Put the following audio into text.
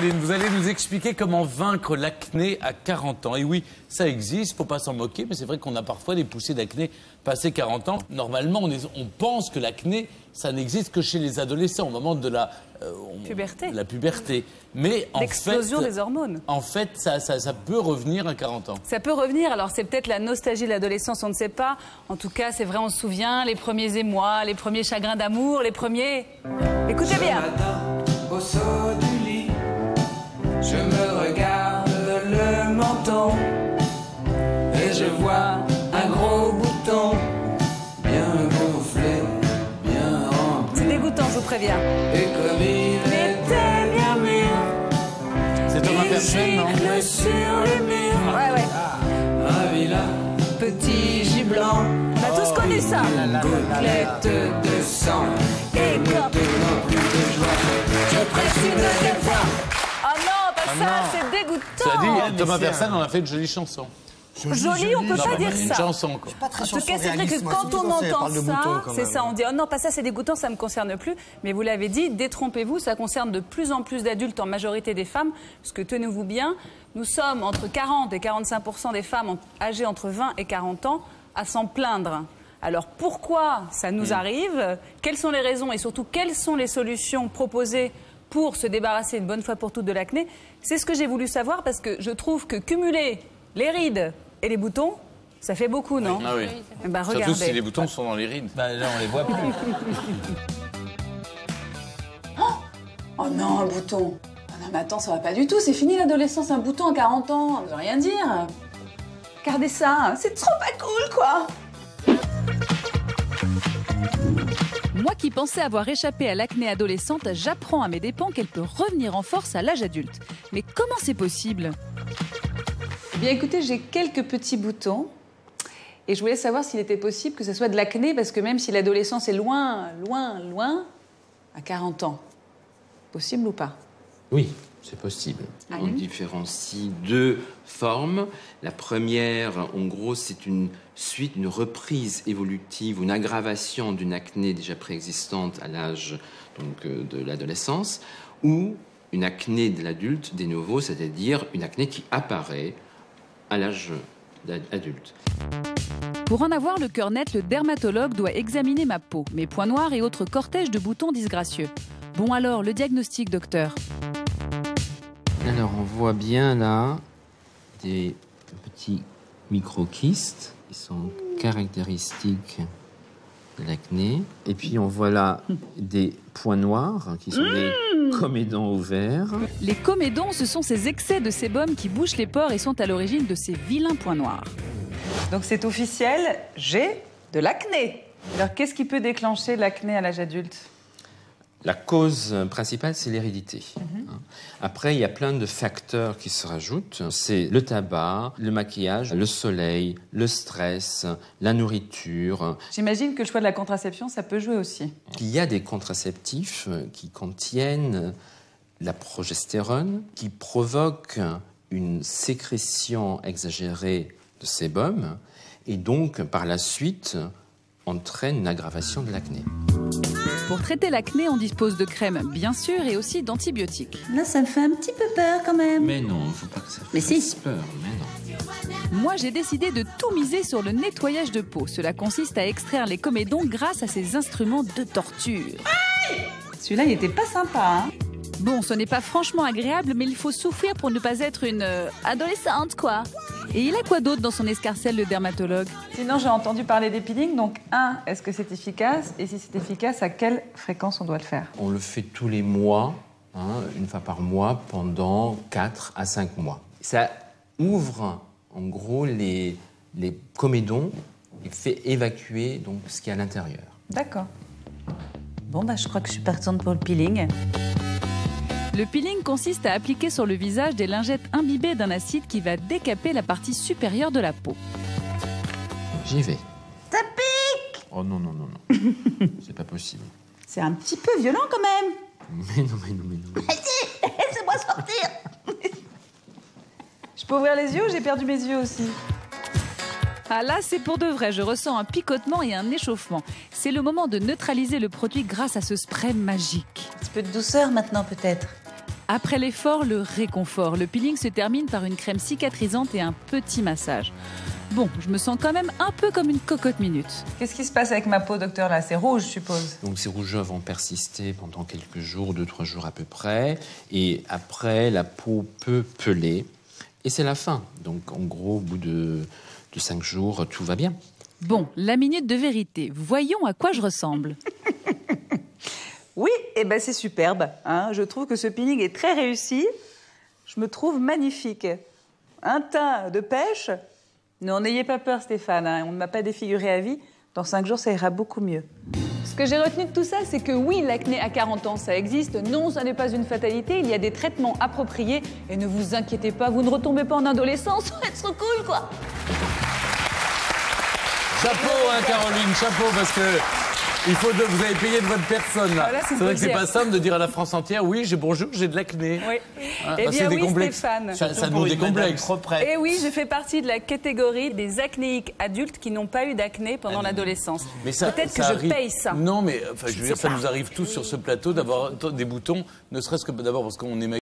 Céline, vous allez nous expliquer comment vaincre l'acné à 40 ans. Et oui, ça existe, faut pas s'en moquer, mais c'est vrai qu'on a parfois des poussées d'acné passé 40 ans. Normalement, on pense que l'acné, ça n'existe que chez les adolescents, au moment de la puberté. La puberté. Mais en fait, l'explosion des hormones. En fait, ça peut revenir à 40 ans. Ça peut revenir, alors c'est peut-être la nostalgie de l'adolescence, on ne sait pas. En tout cas, c'est vrai, on se souvient, les premiers émois, les premiers chagrins d'amour, les premiers... Écoutez bien. Au saut du lit, je me regarde le menton et je vois un gros bouton bien gonflé, bien rempli. C'est dégoûtant, je vous préviens. Et comme il était bien mûr, C'est Thomas Persson, non? gicle sur les murs. Ouais, ouais. Un vilain petit giblant. On a tous connu ça. Gouttelette de sang. Et Ne quand... donnant plus de joie, je presse une deuxième fois. Oh non, pas ça, non. c'est dégoûtant. Ça dit, Thomas Persson, on a fait une jolie chanson. Joli, on peut pas dire Une ça. chanson, quoi. En tout cas, c'est vrai que quand on entend ça, c'est ça, on dit « Oh non, pas ça, c'est dégoûtant, ça ne me concerne plus ». Mais vous l'avez dit, détrompez-vous, ça concerne de plus en plus d'adultes, en majorité des femmes, parce que tenez-vous bien, nous sommes entre 40 et 45% des femmes âgées entre 20 et 40 ans à s'en plaindre. Alors pourquoi ça nous arrive? Quelles sont les raisons et surtout quelles sont les solutions proposées pour se débarrasser une bonne fois pour toutes de l'acné? C'est ce que j'ai voulu savoir parce que je trouve que cumuler les rides et les boutons, ça fait beaucoup, non? Ah oui. Eh ben, Surtout regardez. si les boutons sont dans les rides. Bah là, on les voit plus. Oh non, un bouton. Ah non, mais attends, ça va pas du tout. C'est fini l'adolescence, un bouton à 40 ans. Ça veut rien dire. Regardez ça, c'est trop pas cool, quoi. Moi qui pensais avoir échappé à l'acné adolescente, j'apprends à mes dépens qu'elle peut revenir en force à l'âge adulte. Mais comment c'est possible? Eh bien, écoutez, j'ai quelques petits boutons. Et je voulais savoir s'il était possible que ce soit de l'acné, parce que même si l'adolescence est loin, loin, loin, à 40 ans, possible ou pas? Oui, c'est possible. On différencie deux formes. La première, en gros, c'est une suite, une reprise évolutive, une aggravation d'une acné déjà préexistante à l'âge de l'adolescence, ou une acné de l'adulte, de nouveau, c'est-à-dire une acné qui apparaît à l'âge adulte. Pour en avoir le cœur net, le dermatologue doit examiner ma peau, mes points noirs et autres cortèges de boutons disgracieux. Bon alors, le diagnostic, docteur? Alors, on voit bien là des petits micro-kystes qui sont caractéristiques de l'acné. Et puis, on voit là des points noirs qui sont des comédons ouverts. Les comédons, ce sont ces excès de sébum qui bouchent les pores et sont à l'origine de ces vilains points noirs. Donc c'est officiel, j'ai de l'acné. Alors qu'est-ce qui peut déclencher l'acné à l'âge adulte? La cause principale, c'est l'hérédité. Après, il y a plein de facteurs qui se rajoutent. C'est le tabac, le maquillage, le soleil, le stress, la nourriture. J'imagine que le choix de la contraception, ça peut jouer aussi. Il y a des contraceptifs qui contiennent la progestérone, qui provoquent une sécrétion exagérée de sébum et donc, par la suite, entraîne une aggravation de l'acné. Pour traiter l'acné, on dispose de crèmes, bien sûr, et aussi d'antibiotiques. Là, ça me fait un petit peu peur quand même. Mais non, il ne faut pas que ça Mais fasse si. peur. Mais non. Moi, j'ai décidé de tout miser sur le nettoyage de peau. Cela consiste à extraire les comédons grâce à ces instruments de torture. Celui-là, il était pas sympa, hein? Bon, ce n'est pas franchement agréable, mais il faut souffrir pour ne pas être une adolescente, quoi. Et il a quoi d'autre dans son escarcelle, le dermatologue? Sinon, j'ai entendu parler des peelings. Donc, est-ce que c'est efficace? Et si c'est efficace, à quelle fréquence on doit le faire? On le fait tous les mois, une fois par mois, pendant 4 à 5 mois. Ça ouvre, en gros, les comédons et fait évacuer donc, ce qu'il y a à l'intérieur. D'accord. Bon, bah, je crois que je suis partante pour le peeling. Le peeling consiste à appliquer sur le visage des lingettes imbibées d'un acide qui va décaper la partie supérieure de la peau. J'y vais. Ça pique! Oh non, non, non, non. C'est pas possible. C'est un petit peu violent quand même. Mais non, mais non, mais non. Laissez-moi sortir. Je peux ouvrir les yeux ou j'ai perdu mes yeux aussi? Ah là, c'est pour de vrai, je ressens un picotement et un échauffement. C'est le moment de neutraliser le produit grâce à ce spray magique. Un petit peu de douceur maintenant peut-être. Après l'effort, le réconfort. Le peeling se termine par une crème cicatrisante et un petit massage. Bon, je me sens quand même un peu comme une cocotte minute. Qu'est-ce qui se passe avec ma peau, docteur, là? C'est rouge, je suppose. Donc ces rougeurs vont persister pendant quelques jours, 2-3 jours à peu près. Et après, la peau peut peler. Et c'est la fin. Donc en gros, au bout de 5 jours, tout va bien. Bon, la minute de vérité. Voyons à quoi je ressemble. Oui, eh ben c'est superbe. Hein. Je trouve que ce peeling est très réussi. Je me trouve magnifique. Un teint de pêche. Non, n'ayez pas peur, Stéphane. Hein. On ne m'a pas défiguré à vie. Dans 5 jours, ça ira beaucoup mieux. Ce que j'ai retenu de tout ça, c'est que oui, l'acné à 40 ans, ça existe. Non, ça n'est pas une fatalité. Il y a des traitements appropriés. Et ne vous inquiétez pas, vous ne retombez pas en adolescence. Ça va être trop cool, quoi. Chapeau, hein, Caroline, chapeau, parce que vous avez payé de votre personne, là. Voilà, c'est vrai que c'est pas simple de dire à la France entière, oui, bonjour, j'ai de l'acné. Oui. Hein, eh bien, oui, complexes. Stéphane. Ça nous décomplexe. Et oui, je fais partie de la catégorie des acnéiques adultes qui n'ont pas eu d'acné pendant l'adolescence. Peut-être que je paye ça. Non, mais enfin, je veux dire, ça nous arrive tous sur ce plateau d'avoir des boutons, ne serait-ce que d'abord parce qu'on est